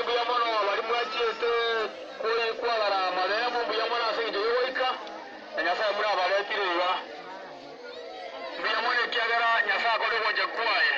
mbuya mono bali mwachete kuri kwagara maremo mbuya mono asinje yoika nyasaye muri abaletire iba mbuya mono kyagara nyasaye akore goje kwaye